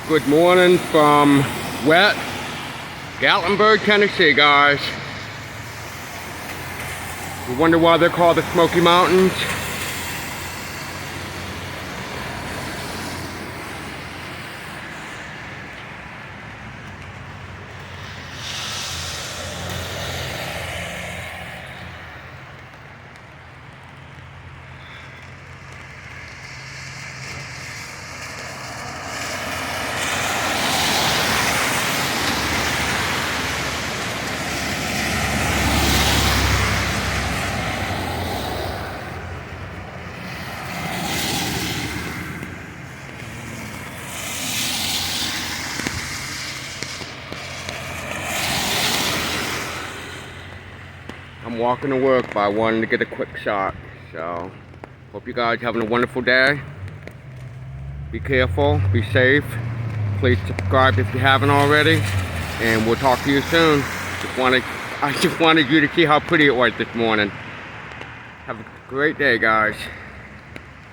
Good morning from wet Gatlinburg, Tennessee, guys. You wonder why they're called the Smoky Mountains? I'm walking to work, but I wanted to get a quick shot. So, hope you guys having a wonderful day. Be careful, be safe. Please subscribe if you haven't already, and we'll talk to you soon. I just wanted you to see how pretty it was this morning. Have a great day, guys.